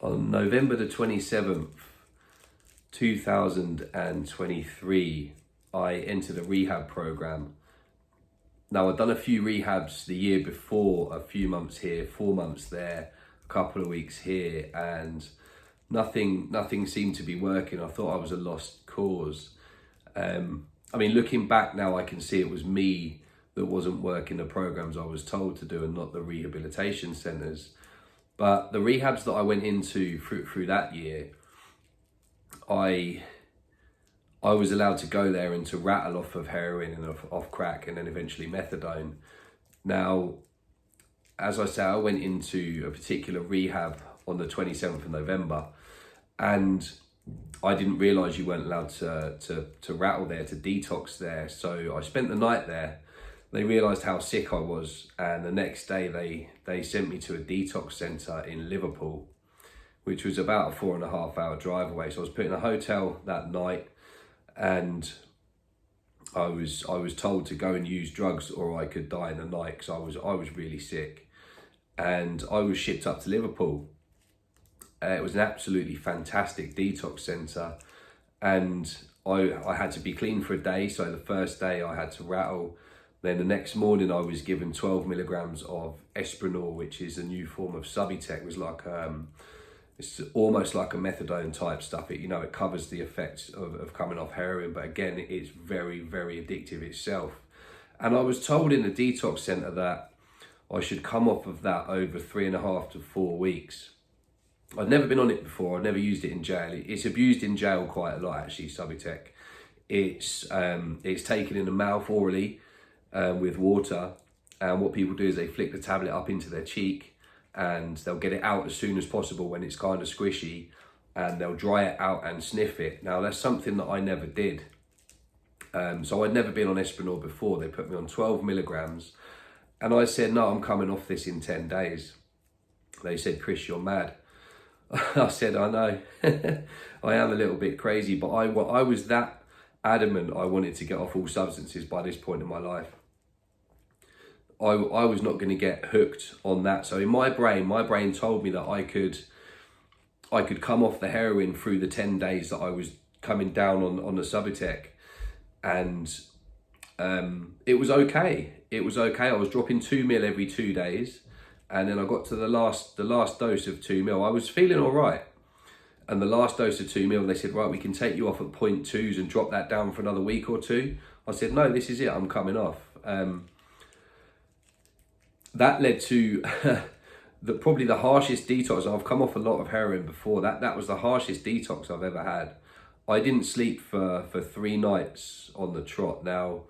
On November the 27th, 2023, I entered a rehab program. Now, I'd done a few rehabs the year before, a few months here, 4 months there, a couple of weeks here, and nothing seemed to be working. I thought I was a lost cause. Looking back now, I can see it was me that wasn't working the programs I was told to do and not the rehabilitation centres. But the rehabs that I went into through that year, I was allowed to go there and to rattle off of heroin and off crack and then eventually methadone. Now, as I say, I went into a particular rehab on the 27th of November, and I didn't realise you weren't allowed to rattle there, to detox there. So I spent the night there. They realised how sick I was, and the next day they sent me to a detox centre in Liverpool, which was about a 4.5 hour drive away. So I was put in a hotel that night, and I was told to go and use drugs or I could die in the night, because I was really sick, and I was shipped up to Liverpool. It was an absolutely fantastic detox centre, and I had to be clean for a day. So the first day I had to rattle. Then the next morning I was given 12 milligrams of Esprinol, which is a new form of Subutex. It was like it's almost like a methadone type stuff. It covers the effects of coming off heroin, but again, it's very, very addictive itself. And I was told in the detox centre that I should come off of that over 3.5 to 4 weeks. I'd never been on it before. I'd never used it in jail. It's abused in jail quite a lot, actually, Subutex. It's taken in the mouth orally with water. And what people do is they flick the tablet up into their cheek, and they'll get it out as soon as possible when it's kind of squishy, and they'll dry it out and sniff it. Now, that's something that I never did. So I'd never been on Esprinol before. They put me on 12 milligrams. And I said, no, I'm coming off this in 10 days. They said, Chris, you're mad. I said, I know, I am a little bit crazy, but I was that adamant I wanted to get off all substances by this point in my life. I was not going to get hooked on that. So in my brain told me that I could come off the heroin through the 10 days that I was coming down on the Subutex, and it was okay. It was okay. I was dropping 2 mil every 2 days. And then I got to the last dose of 2 mil. I was feeling all right. And the last dose of 2 mil, they said, right, we can take you off at 0.2s and drop that down for another week or two. I said, no, this is it. I'm coming off. That led to probably the harshest detox. I've come off a lot of heroin before. That was the harshest detox I've ever had. I didn't sleep for 3 nights on the trot. Now,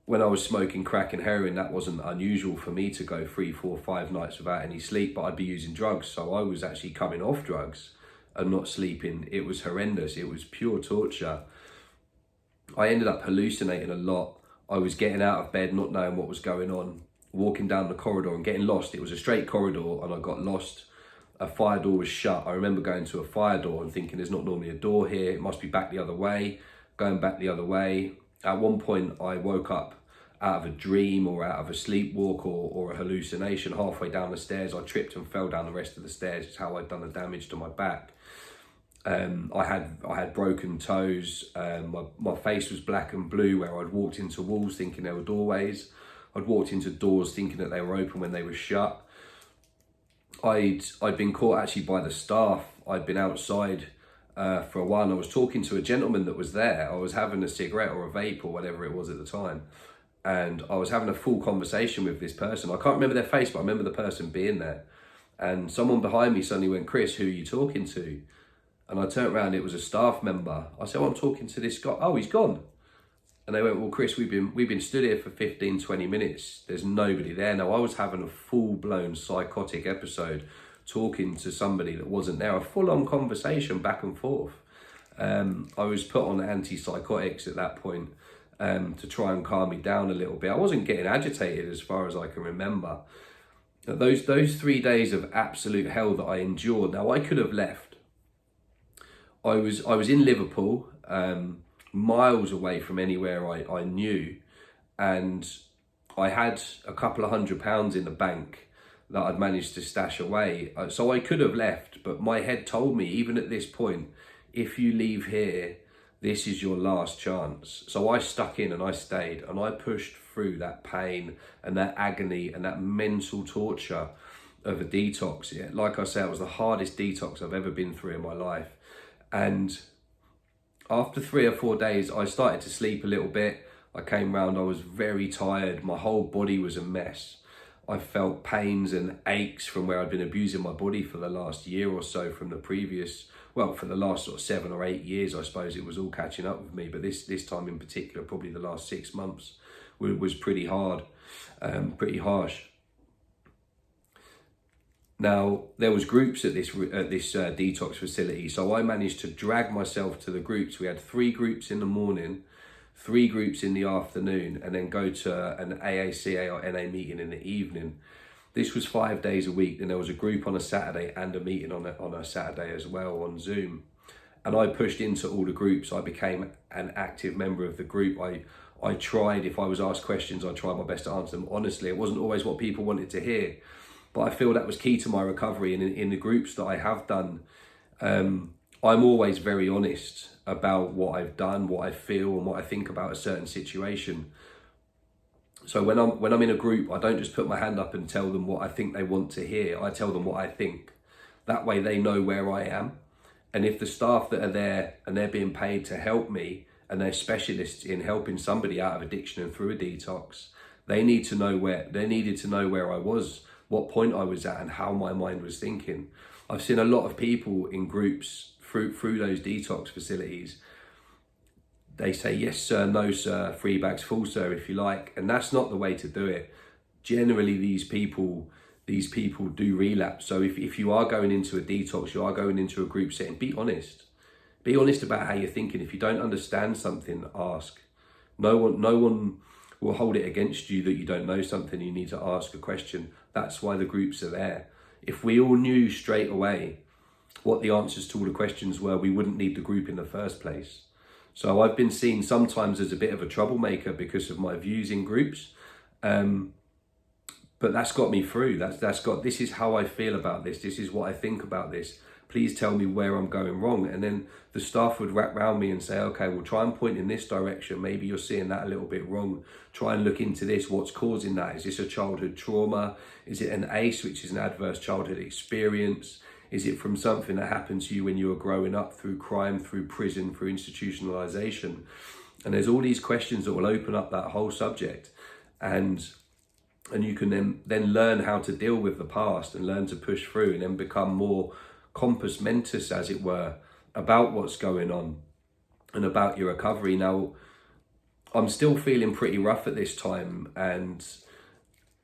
when I was smoking crack and heroin, that wasn't unusual for me to go 3, 4, 5 nights without any sleep, but I'd be using drugs. So I was actually coming off drugs and not sleeping. It was horrendous. It was pure torture. I ended up hallucinating a lot. I was getting out of bed, not knowing what was going on, walking down the corridor and getting lost. It was a straight corridor and I got lost. A fire door was shut. I remember going to a fire door and thinking there's not normally a door here. It must be back the other way, going back the other way. At one point I woke up out of a dream or out of a sleepwalk or a hallucination. Halfway down the stairs, I tripped and fell down the rest of the stairs. It's how I'd done the damage to my back. I had broken toes. My face was black and blue where I'd walked into walls thinking they were doorways. I'd walked into doors thinking that they were open when they were shut. I'd been caught actually by the staff. I'd been outside for a while, and I was talking to a gentleman that was there. I was having a cigarette or a vape or whatever it was at the time. And I was having a full conversation with this person. I can't remember their face, but I remember the person being there. And someone behind me suddenly went, Chris, who are you talking to? And I turned around, it was a staff member. I said, I'm talking to this guy. Oh, he's gone. And they went, well, Chris, we've been stood here for 15, 20 minutes. There's nobody there. Now, I was having a full-blown psychotic episode talking to somebody that wasn't there, a full-on conversation back and forth. I was put on antipsychotics at that point to try and calm me down a little bit. I wasn't getting agitated as far as I can remember. Those 3 days of absolute hell that I endured, now I could have left. I was in Liverpool, miles away from anywhere I knew, and I had a couple of £100 in the bank that I'd managed to stash away. So I could have left, but my head told me, even at this point, if you leave here, this is your last chance. So I stuck in and I stayed, and I pushed through that pain and that agony and that mental torture of a detox. Yeah, like I said, it was the hardest detox I've ever been through in my life. And after 3 or 4 days, I started to sleep a little bit. I came round, I was very tired. My whole body was a mess. I felt pains and aches from where I'd been abusing my body for the last year or so from the previous, well, for the last sort of 7 or 8 years, I suppose it was all catching up with me. But this time in particular, probably the last 6 months, was pretty hard, pretty harsh. Now, there was groups at this detox facility, so I managed to drag myself to the groups. We had 3 groups in the morning, 3 groups in the afternoon, and then go to an AACA or NA meeting in the evening. This was 5 days a week, and there was a group on a Saturday and a meeting on a Saturday as well on Zoom. And I pushed into all the groups. I became an active member of the group. I tried, if I was asked questions, I tried my best to answer them. Honestly, it wasn't always what people wanted to hear, but I feel that was key to my recovery. And in the groups that I have done, I'm always very honest about what I've done, what I feel, and what I think about a certain situation. So when I'm in a group, I don't just put my hand up and tell them what I think they want to hear. I tell them what I think. That way they know where I am. And if the staff that are there and they're being paid to help me, and they're specialists in helping somebody out of addiction and through a detox, they needed to know where I was, what point I was at, and how my mind was thinking. I've seen a lot of people in groups through those detox facilities. They say, yes, sir, no, sir, 3 bags full, sir, if you like. And that's not the way to do it. Generally, these people do relapse. So if you are going into a detox, you are going into a group setting, be honest. Be honest about how you're thinking. If you don't understand something, ask. No one will hold it against you that you don't know something. You need to ask a question. That's why the groups are there. If we all knew straight away what the answers to all the questions were, we wouldn't need the group in the first place. So I've been seen sometimes as a bit of a troublemaker because of my views in groups. But that's got me through. This is how I feel about this. This is what I think about this. Please tell me where I'm going wrong. And then the staff would wrap around me and say, okay, well, try and point in this direction. Maybe you're seeing that a little bit wrong. Try and look into this. What's causing that? Is this a childhood trauma? Is it an ACE, which is an adverse childhood experience? Is it from something that happened to you when you were growing up, through crime, through prison, through institutionalization? And there's all these questions that will open up that whole subject. And you can then learn how to deal with the past and learn to push through, and then become more compos mentis, as it were, about what's going on and about your recovery. Now, I'm still feeling pretty rough at this time, and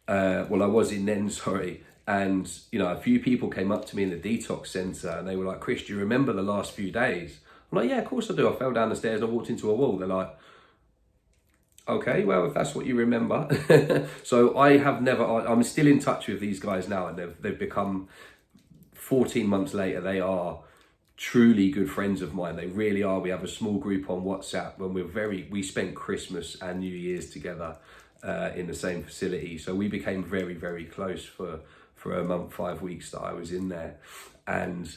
I was in then, sorry. And, a few people came up to me in the detox centre and they were like, Chris, do you remember the last few days? I'm like, yeah, of course I do. I fell down the stairs and I walked into a wall. They're like, okay, well, if that's what you remember. So I'm still in touch with these guys now, and they've become, 14 months later, they are truly good friends of mine. They really are. We have a small group on WhatsApp when we spent Christmas and New Year's together in the same facility. So we became very, very close for a month, 5 weeks that I was in there. And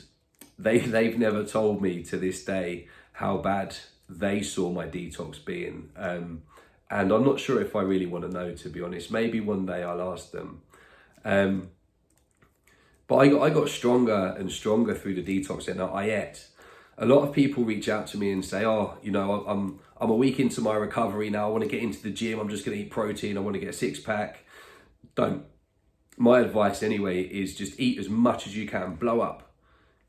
they've never told me to this day how bad they saw my detox being. And I'm not sure if I really want to know, to be honest. Maybe one day I'll ask them. But I got stronger and stronger through the detox, and I ate. A lot of people reach out to me and say, oh, I'm a week into my recovery now. I want to get into the gym. I'm just going to eat protein. I want to get a 6-pack. Don't. My advice anyway is just eat as much as you can. Blow up.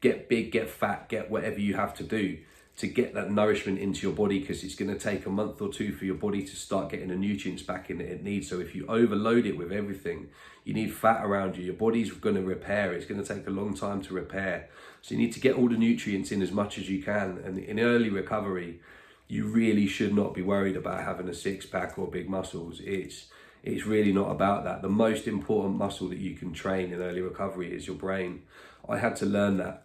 Get big, get fat, get whatever you have to do to get that nourishment into your body, because it's going to take a month or 2 for your body to start getting the nutrients back in that it needs. So if you overload it with everything, you need fat around you. Your body's going to repair. It's going to take a long time to repair. So you need to get all the nutrients in as much as you can. And in early recovery, you really should not be worried about having a 6-pack or big muscles. It's really not about that. The most important muscle that you can train in early recovery is your brain. I had to learn that,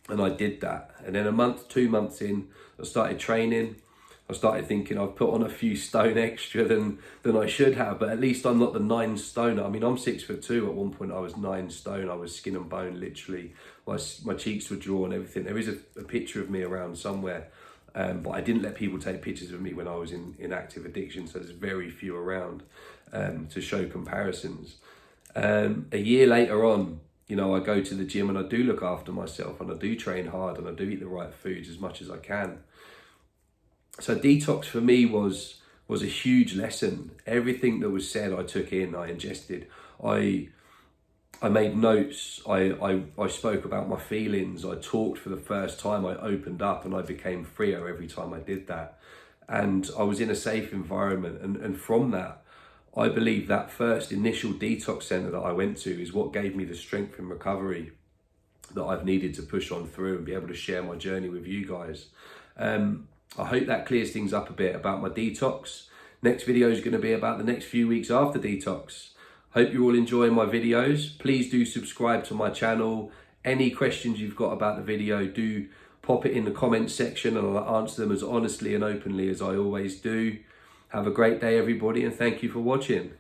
and I did that. And then a month, 2 months in, I started training. I started thinking I've put on a few stone extra than I should have, but at least I'm not the 9 stone. I mean, I'm 6'2". At one point I was 9 stone. I was skin and bone, literally. My cheeks were drawn, everything. There is a picture of me around somewhere, but I didn't let people take pictures of me when I was in active addiction, so there's very few around to show comparisons. A year later on, you know, I go to the gym and I do look after myself, and I do train hard, and I do eat the right foods as much as I can. So detox for me was a huge lesson. Everything that was said, I took in, I ingested. I made notes. I spoke about my feelings. I talked for the first time. I opened up, and I became freer every time I did that. And I was in a safe environment. And from that, I believe that first initial detox center that I went to is what gave me the strength in recovery that I've needed to push on through and be able to share my journey with you guys. I hope that clears things up a bit about my detox. Next video is going to be about the next few weeks after detox. Hope you're all enjoying my videos. Please do subscribe to my channel. Any questions you've got about the video, do pop it in the comments section, and I'll answer them as honestly and openly as I always do. Have a great day, everybody, and thank you for watching.